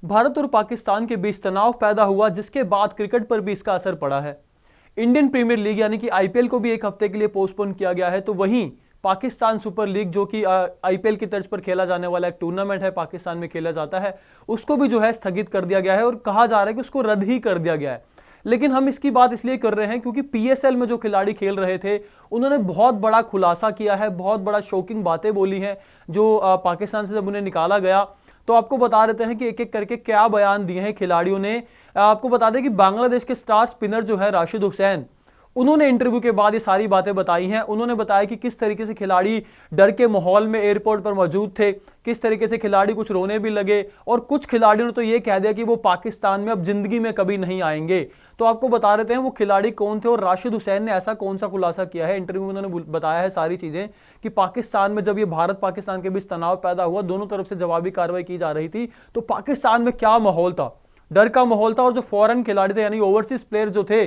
भारत और पाकिस्तान के बीच तनाव पैदा हुआ, जिसके बाद क्रिकेट पर भी इसका असर पड़ा है। इंडियन प्रीमियर लीग यानी कि आईपीएल को भी एक हफ्ते के लिए पोस्टपोन किया गया है, तो वहीं पाकिस्तान सुपर लीग जो कि आईपीएल की तर्ज पर खेला जाने वाला एक टूर्नामेंट है, पाकिस्तान में खेला जाता है, उसको भी जो है स्थगित कर दिया गया है और कहा जा रहा है कि उसको रद्द ही कर दिया गया है। लेकिन हम इसकी बात इसलिए कर रहे हैं क्योंकि पीएसएल में जो खिलाड़ी खेल रहे थे उन्होंने बहुत बड़ा खुलासा किया है, बहुत बड़ा शॉकिंग बातें बोली हैं जो पाकिस्तान से जब उन्हें निकाला गया। तो आपको बता देते हैं कि एक एक करके क्या बयान दिए हैं खिलाड़ियों ने। आपको बता दें कि बांग्लादेश के स्टार स्पिनर जो है राशिद हुसैन, उन्होंने इंटरव्यू के बाद ये सारी बातें बताई हैं। उन्होंने बताया कि किस तरीके से खिलाड़ी डर के माहौल में एयरपोर्ट पर मौजूद थे, किस तरीके से खिलाड़ी कुछ रोने भी लगे और कुछ खिलाड़ियों ने तो ये कह दिया कि वो पाकिस्तान में अब जिंदगी में कभी नहीं आएंगे। तो आपको बता देते हैं वो खिलाड़ी कौन थे और राशिद हुसैन ने ऐसा कौन सा खुलासा किया है। इंटरव्यू में उन्होंने बताया है सारी चीजें कि पाकिस्तान में जब ये भारत पाकिस्तान के बीच तनाव पैदा हुआ, दोनों तरफ से जवाबी कार्रवाई की जा रही थी, तो पाकिस्तान में क्या माहौल था, डर का माहौल था। और जो फॉरेन खिलाड़ी थे यानी ओवरसीज प्लेयर जो थे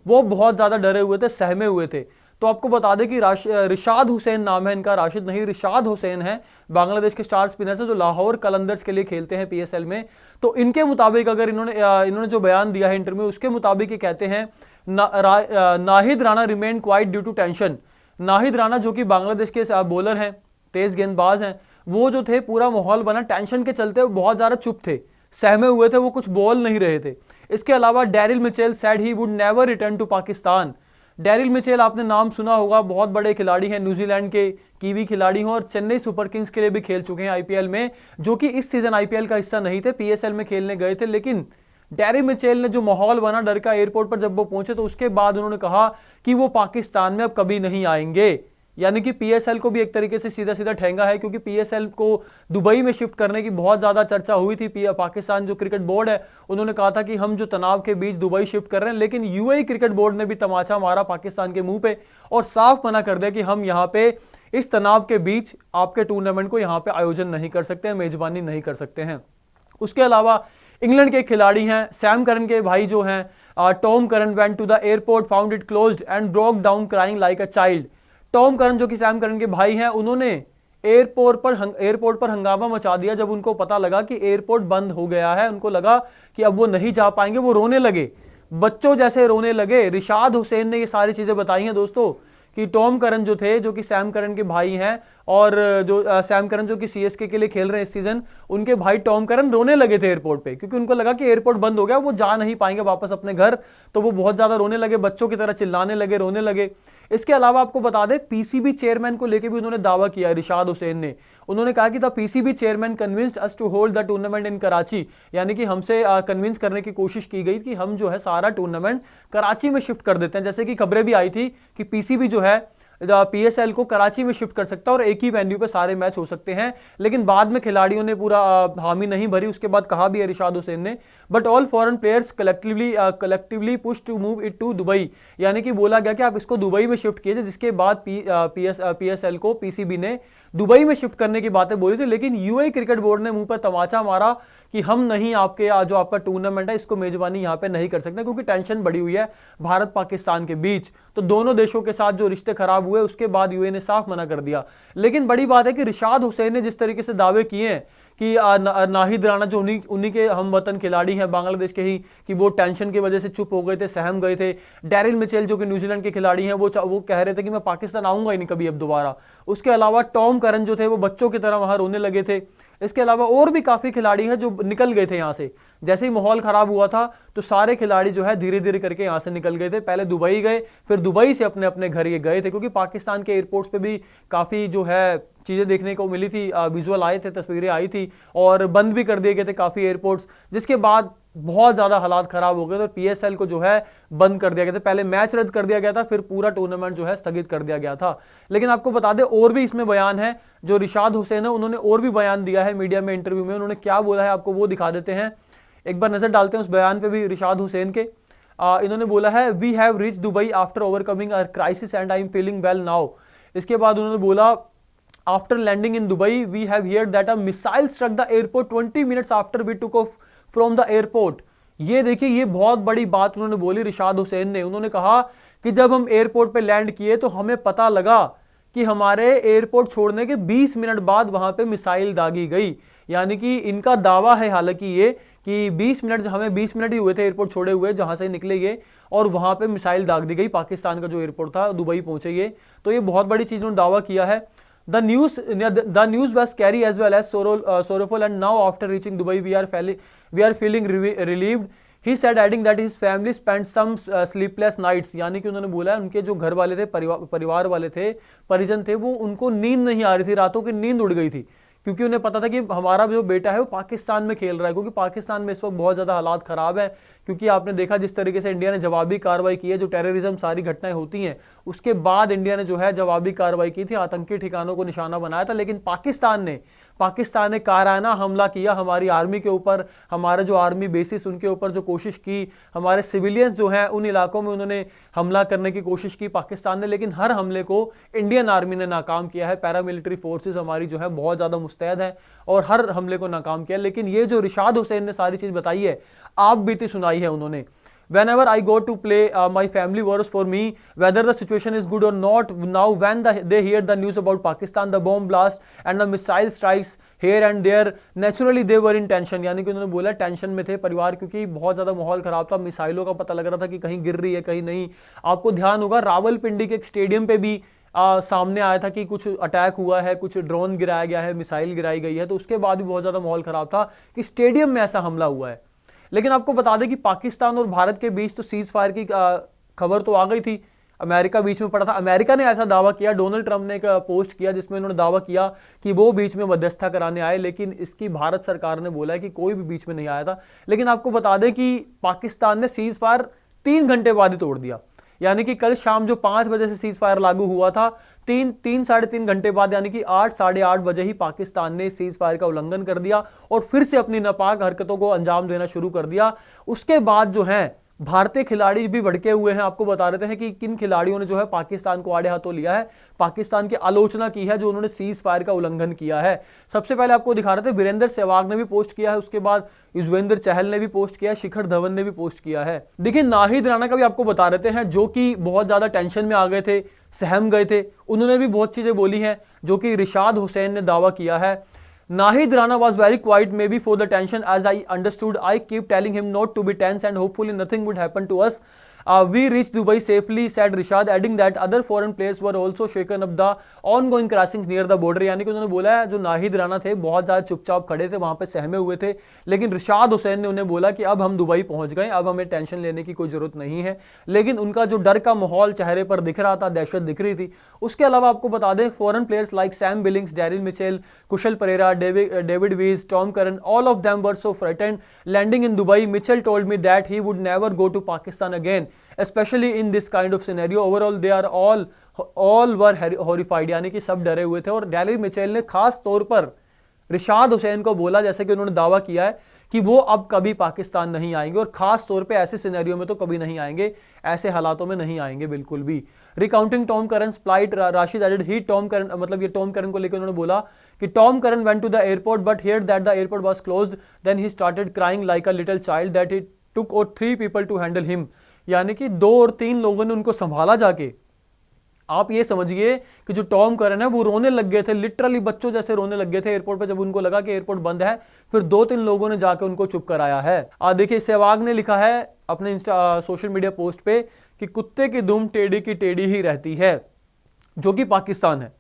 वो बहुत ज्यादा डरे हुए थे, सहमे हुए थे। तो आपको बता दें कि रिशाद हुसैन नाम है इनका, राशिद नहीं रिशाद हुसैन है, बांग्लादेश के स्टार स्पिनर से जो लाहौर कलंदर्स के लिए खेलते हैं पीएसएल में। तो इनके मुताबिक अगर इन्होंने जो बयान दिया है इंटरव्यू, उसके मुताबिक ये कहते हैं Nahid Rana remain quite due to tension. Nahid Rana जो कि बांग्लादेश के बॉलर हैं, तेज गेंदबाज हैं, वो जो थे पूरा माहौल बना टेंशन के चलते बहुत ज्यादा चुप थे, सहमे हुए थे, वो कुछ बोल नहीं रहे थे। इसके अलावा Daryl Mitchell said he would never return to Pakistan. Daryl Mitchell आपने नाम सुना होगा, बहुत बड़े खिलाड़ी हैं, न्यूजीलैंड के कीवी खिलाड़ी हैं और चेन्नई सुपर किंग्स के लिए भी खेल चुके हैं आईपीएल में, जो कि इस सीजन आईपीएल का हिस्सा नहीं थे, पीएसएल में खेलने गए थे। लेकिन डैरिल मिचेल ने जो माहौल बना डर का एयरपोर्ट पर जब वो पहुंचे, तो उसके बाद उन्होंने कहा कि वो पाकिस्तान में अब कभी नहीं आएंगे। यानी कि पीएसएल को भी एक तरीके से सीधा सीधा ठेंगा है, क्योंकि पीएसएल को दुबई में शिफ्ट करने की बहुत ज्यादा चर्चा हुई थी। पाकिस्तान जो क्रिकेट बोर्ड है उन्होंने कहा था कि हम जो तनाव के बीच दुबई शिफ्ट कर रहे हैं, लेकिन यूएई क्रिकेट बोर्ड ने भी तमाचा मारा पाकिस्तान के मुंह पे और साफ मना कर दिया कि हम यहाँ पे इस तनाव के बीच आपके टूर्नामेंट को यहाँ पे आयोजन नहीं कर सकते हैं, मेजबानी नहीं कर सकते हैं। उसके अलावा इंग्लैंड के खिलाड़ी हैं, सैम करन के भाई जो हैं Tom Curran went to the airport, found it closed and broke down crying like a child. Tom Curran जो कि सैम करन के भाई हैं, उन्होंने एयरपोर्ट पर हंगामा मचा दिया जब उनको पता लगा कि एयरपोर्ट बंद हो गया है। उनको लगा कि अब वो नहीं जा पाएंगे, वो रोने लगे, बच्चों जैसे रोने लगे। रिशाद हुसैन ने ये सारी चीजें बताई हैं दोस्तों कि टॉम करन जो थे, जो कि सैम करन के भाई हैं, और जो सैम करन जो कि सीएसके के लिए खेल रहे हैं इस सीजन, उनके भाई टॉम करन रोने लगे थे एयरपोर्ट पे, क्योंकि उनको लगा कि एयरपोर्ट बंद हो गया, वो जा नहीं पाएंगे वापस अपने घर। तो वो बहुत ज्यादा रोने लगे, बच्चों की तरह चिल्लाने लगे, रोने लगे। इसके अलावा आपको बता दें पीसीबी चेयरमैन को लेकर भी उन्होंने दावा किया रिशाद हुसैन ने। उन्होंने कहा कि the PCB chairman convinced us to hold the tournament in Karachi, यानी कि हमसे कन्विंस करने की कोशिश की गई कि हम जो है सारा टूर्नामेंट कराची में शिफ्ट कर देते हैं। जैसे कि खबरें भी आई थी कि पीसीबी जो है पीएसएल को कराची में शिफ्ट कर सकता है और एक ही वेन्यू पे सारे मैच हो सकते हैं। लेकिन बाद में खिलाड़ियों ने पूरा हामी नहीं भरी। उसके बाद कहा भी है रिशाद हुसैन ने, but all foreign players collectively push to move it to Dubai, यानी कि बोला गया कि आप इसको दुबई में शिफ्ट कीजिए, जिसके बाद पीएसएल को पीसीबी ने दुबई में शिफ्ट करने की बातें बोली थी। लेकिन यूएई क्रिकेट बोर्ड ने मुंह पर तमाचा मारा कि हम नहीं, आपके जो आपका टूर्नामेंट है इसको मेजबानी यहां पे नहीं कर सकते, क्योंकि टेंशन बढ़ी हुई है भारत पाकिस्तान के बीच। तो दोनों देशों के साथ जो रिश्ते खराब हुए, उसके बाद यूएई ने साफ मना कर दिया। लेकिन बड़ी बात है कि रिशाद हुसैन ने जिस तरीके से दावे किए हैं कि नाहिद राणा जो उन्हीं के हम वतन खिलाड़ी हैं बांग्लादेश के ही, कि वो टेंशन की वजह से चुप हो गए थे, सहम गए थे। डैरिल मिचेल जो कि न्यूजीलैंड के खिलाड़ी हैं, वो कह रहे थे कि मैं पाकिस्तान आऊंगा ही नहीं कभी अब दोबारा। उसके अलावा टॉम करन जो थे वो बच्चों की तरह वहां रोने लगे थे। इसके अलावा और भी काफी खिलाड़ी हैं जो निकल गए थे यहां से। जैसे ही माहौल खराब हुआ था तो सारे खिलाड़ी जो है धीरे धीरे करके यहां से निकल गए थे। पहले दुबई गए, फिर दुबई से अपने अपने घर ये गए थे, क्योंकि पाकिस्तान के एयरपोर्ट्स पे भी काफी जो है चीजें देखने को मिली थी, विजुअल आए थे, तस्वीरें आई थी, और बंद भी कर दिए गए थे काफी एयरपोर्ट्स, जिसके बाद बहुत ज्यादा हालात खराब हो गए थे। पीएसएल को जो है बंद कर दिया गया था, पहले मैच रद्द कर दिया गया था, फिर पूरा टूर्नामेंट जो है स्थगित कर दिया गया था। लेकिन आपको बता दें और भी इसमें बयान है, जो रिशाद हुसैन है उन्होंने और भी बयान दिया है मीडिया में, इंटरव्यू में। उन्होंने क्या बोला है आपको वो दिखा देते हैं, एक बार नजर डालते हैं उस बयान पे भी रिशाद हुसैन के। इन्होंने बोला है, we have reached Dubai after overcoming a crisis and I am feeling well now. इसके बाद उन्होंने बोला, after landing in Dubai we have heard that a missile struck the airport 20 minutes after we took off from the airport. ये देखिए, ये बहुत बड़ी बात उन्होंने बोली रिशाद हुसैन ने। उन्होंने कहा कि जब हम एयरपोर्ट पे लैंड किए तो हमें पता लगा कि हमारे एयरपोर्ट छोड़ने के 20 मिनट बाद वहां पे मिसाइल दागी गई। यानी कि इनका दावा है हालांकि ये कि 20 मिनट, हमें 20 मिनट ही हुए थे एयरपोर्ट छोड़े हुए जहां से निकले ये, और वहां पे मिसाइल दाग दी गई। पाकिस्तान का जो एयरपोर्ट था, दुबई पहुंचे ये, तो ये बहुत बड़ी चीज उन्होंने दावा किया है। The news was scary as well as sorrowful, and now after reaching Dubai we are feeling relieved. He said, adding that his family spent some sleepless nights. यानी कि उन्होंने बोला उनके जो घर वाले थे, परिवार वाले थे, परिजन थे, वो उनको नींद नहीं आ रही थी, रातों की नींद उड़ गई थी, क्योंकि उन्हें पता था कि हमारा जो बेटा है वो पाकिस्तान में खेल रहा है। क्योंकि पाकिस्तान में इस वक्त बहुत ज़्यादा हालात ख़राब है, क्योंकि आपने देखा जिस तरीके से इंडिया ने जवाबी कार्रवाई की है, जो टेररिज्म सारी घटनाएं होती हैं उसके बाद इंडिया ने जो है जवाबी कार्रवाई की थी, आतंकी ठिकानों को निशाना बनाया था। लेकिन पाकिस्तान ने काराना हमला किया हमारी आर्मी के ऊपर, हमारे जो आर्मी बेसिस उनके ऊपर जो कोशिश की, हमारे सिविलियंस जो हैं उन इलाकों में उन्होंने हमला करने की कोशिश की पाकिस्तान ने, लेकिन हर हमले को इंडियन आर्मी ने नाकाम किया है। पैरामिलिट्री फोर्सेस हमारी जो है बहुत ज़्यादा मुस्तैद है और हर हमले को नाकाम किया। लेकिन ये जो रिशाद हुसैन ने सारी चीज़ बताई है, आप बीती सुनाई है उन्होंने, whenever I go to play, my family works for me whether the situation is good or not. Now when they hear the news about Pakistan, the bomb blast and the missile strikes here and there, naturally they were in tension. यानी कि उन्होंने बोला tension में थे परिवार, क्योंकि बहुत ज़्यादा माहौल ख़राब था, मिसाइलों का पता लग रहा था कि कहीं गिर रही है कहीं नहीं। आपको ध्यान होगा रावलपिंडी के एक स्टेडियम पे भी सामने आया था कि कुछ अटैक हुआ है, कुछ ड्रोन गिराया गया है, मिसाइल गिराई गई है, तो उसके बाद भी बहुत ज़्यादा माहौल ख़राब था कि स्टेडियम में ऐसा हमला हुआ है। लेकिन आपको बता दें कि पाकिस्तान और भारत के बीच तो सीज फायर की खबर तो आ गई थी, अमेरिका बीच में पड़ा था। अमेरिका ने ऐसा दावा किया, डोनाल्ड ट्रंप ने एक पोस्ट किया जिसमें उन्होंने दावा किया कि वो बीच में मध्यस्थता कराने आए, लेकिन इसकी भारत सरकार ने बोला है कि कोई भी बीच में नहीं आया था। लेकिन आपको बता दें कि पाकिस्तान ने सीज फायर 3 घंटे बाद ही तोड़ दिया। यानी कि कल शाम जो 5 बजे से सीज फायर लागू हुआ था, 3-3.5 घंटे बाद यानी कि 8 साढ़े 8 बजे ही पाकिस्तान ने सीज फायर का उल्लंघन कर दिया और फिर से अपनी नापाक हरकतों को अंजाम देना शुरू कर दिया। उसके बाद जो है भारतीय खिलाड़ी भी भड़के हुए हैं। आपको बता देते हैं कि किन खिलाड़ियों ने जो है पाकिस्तान को आड़े हाथों लिया है, पाकिस्तान की आलोचना की है जो उन्होंने सीज फायर का उल्लंघन किया है। सबसे पहले आपको दिखा रहे थे वीरेंद्र सहवाग ने भी पोस्ट किया है, उसके बाद युजवेंद्र चहल ने भी पोस्ट किया है, शिखर धवन ने भी पोस्ट किया है। देखिए नाहिद राणा का भी आपको बता रहे हैं, जो कि बहुत ज्यादा टेंशन में आ गए थे, सहम गए थे, उन्होंने भी बहुत चीजें बोली हैं जो कि रिशाद हुसैन ने दावा किया है। Nahid Rana was very quiet, maybe for the tension. As I understood, I keep telling him not to be tense and hopefully nothing would happen to us. We reached Dubai safely, said Rishad, adding that other foreign players were also shaken up the ongoing crossings near the border. यानी कि उन्होंने बोला है जो नाहिद राणा थे बहुत ज़्यादा चुपचाप खड़े थे, वहाँ पे सहमे हुए थे, लेकिन रिशाद हुसैन ने उन्हें बोला कि अब हम दुबई पहुँच गए, अब हमें टेंशन लेने की कोई ज़रूरत नहीं है। लेकिन उनका जो डर का माहौल चेहरे पर दिख रहा था, दहशत दिख रही थी। उसके अलावा आपको बता दें foreign players like Sam Billings, Daryl Mitchell, Kusal Perera, David Wiese, Tom Curran, all of them were so frightened landing in Dubai. Mitchell told me that he would never go to Pakistan again, especially in this kind of scenario. Overall they are all were horrified, यानी कि सब डरे हुए थे। और Daryl Mitchell ने खास तौर पर रिशाद हुसैन को बोला, जैसे कि उन्होंने दावा किया है कि वो अब कभी पाकिस्तान नहीं आएंगे और खास तौर पे ऐसे सिनेरियो में तो कभी नहीं आएंगे, ऐसे हालातों में नहीं आएंगे बिल्कुल भी। Recounting Tom Curran's flight, Rashid added he Tom Curran, मतलब ये टॉम करन को लेकर उन्होंने बोला कि Tom Curran went to the airport but hear that the airport was closed, then he started crying like a little child that it took और 3 people to handle him. यानी कि 2 और 3 लोगों ने उनको संभाला जाके। आप ये समझिए कि जो टॉम करन है वो रोने लग गए थे, लिटरली बच्चों जैसे रोने लग गए थे एयरपोर्ट पर जब उनको लगा कि एयरपोर्ट बंद है। फिर 2-3 लोगों ने जाकर उनको चुप कराया है। देखिए सहवाग ने लिखा है अपने सोशल मीडिया पोस्ट पे कि कुत्ते की दुम टेढ़ी की टेढ़ी ही रहती है, जो कि पाकिस्तान है।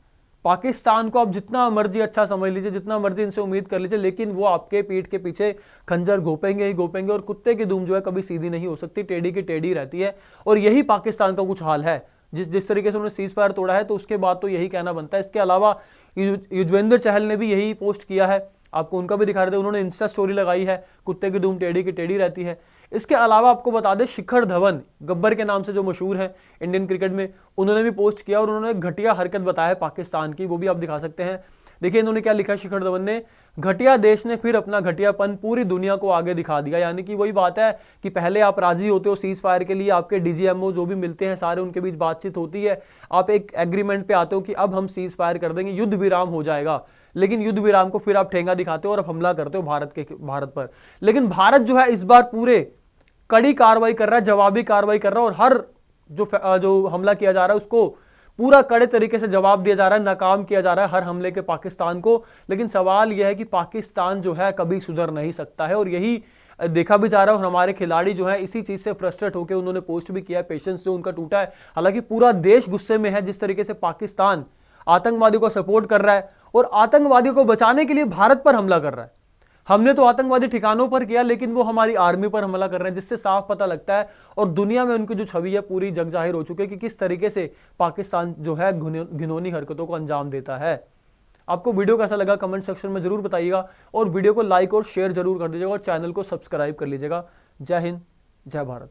पाकिस्तान को आप जितना मर्जी अच्छा समझ लीजिए, जितना मर्जी इनसे उम्मीद कर लीजिए, लेकिन वो आपके पीठ के पीछे खंजर घोपेंगे ही घोपेंगे और कुत्ते की दुम जो है कभी सीधी नहीं हो सकती, टेढ़ी की टेढ़ी रहती है। और यही पाकिस्तान का कुछ हाल है। जिस तरीके से उन्होंने सीज फायर तोड़ा है तो उसके बाद तो यही कहना बनता है। इसके अलावा युजवेंद्र चहल ने भी यही पोस्ट किया है, आपको उनका भी दिखा रहे थे, उन्होंने इंस्टा स्टोरी लगाई है, कुत्ते की दुम टेढ़ी की टेढ़ी रहती है। इसके अलावा आपको बता दें शिखर धवन, गब्बर के नाम से जो मशहूर है इंडियन क्रिकेट में, उन्होंने भी पोस्ट किया और उन्होंने घटिया हरकत बताया है पाकिस्तान की, वो भी आप दिखा सकते हैं। देखिए इन्होंने क्या लिखा शिखर धवन ने, घटिया देश ने फिर अपना घटियापन पूरी दुनिया को आगे दिखा दिया। यानी कि वही बात है कि पहले आप राजी होते हो सीज फायर के लिए, आपके डीजीएमओ जो भी मिलते हैं सारे उनके बीच बातचीत होती है, आप एक एग्रीमेंट पे आते हो कि अब हम सीज फायर कर देंगे, युद्ध विराम हो जाएगा। लेकिन युद्ध विराम को फिर आप ठेंगा दिखाते हो और आप हमला करते हो भारत पर। लेकिन भारत जो है इस बार पूरे कड़ी कार्रवाई कर रहा है, जवाबी कार्रवाई कर रहा है और हर जो हमला किया जा रहा है उसको पूरा कड़े तरीके से जवाब दिया जा रहा है, नाकाम किया जा रहा है हर हमले के पाकिस्तान को। लेकिन सवाल यह है कि पाकिस्तान जो है कभी सुधर नहीं सकता है, और यही देखा भी जा रहा है। और हमारे खिलाड़ी जो है इसी चीज से फ्रस्ट्रेट होकर उन्होंने पोस्ट भी किया है, पेशेंस जो उनका टूटा है। हालांकि पूरा देश गुस्से में है जिस तरीके से पाकिस्तान आतंकवादियों को सपोर्ट कर रहा है और आतंकवादियों को बचाने के लिए भारत पर हमला कर रहा है। हमने तो आतंकवादी ठिकानों पर किया, लेकिन वो हमारी आर्मी पर हमला कर रहे हैं, जिससे साफ पता लगता है और दुनिया में उनकी जो छवि है पूरी जग जाहिर हो चुकी है कि किस तरीके से पाकिस्तान जो है घिनौनी हरकतों को अंजाम देता है। आपको वीडियो कैसा लगा कमेंट सेक्शन में जरूर बताइएगा, और वीडियो को लाइक और शेयर जरूर कर दीजिएगा और चैनल को सब्सक्राइब कर लीजिएगा। जय हिंद, जय भारत।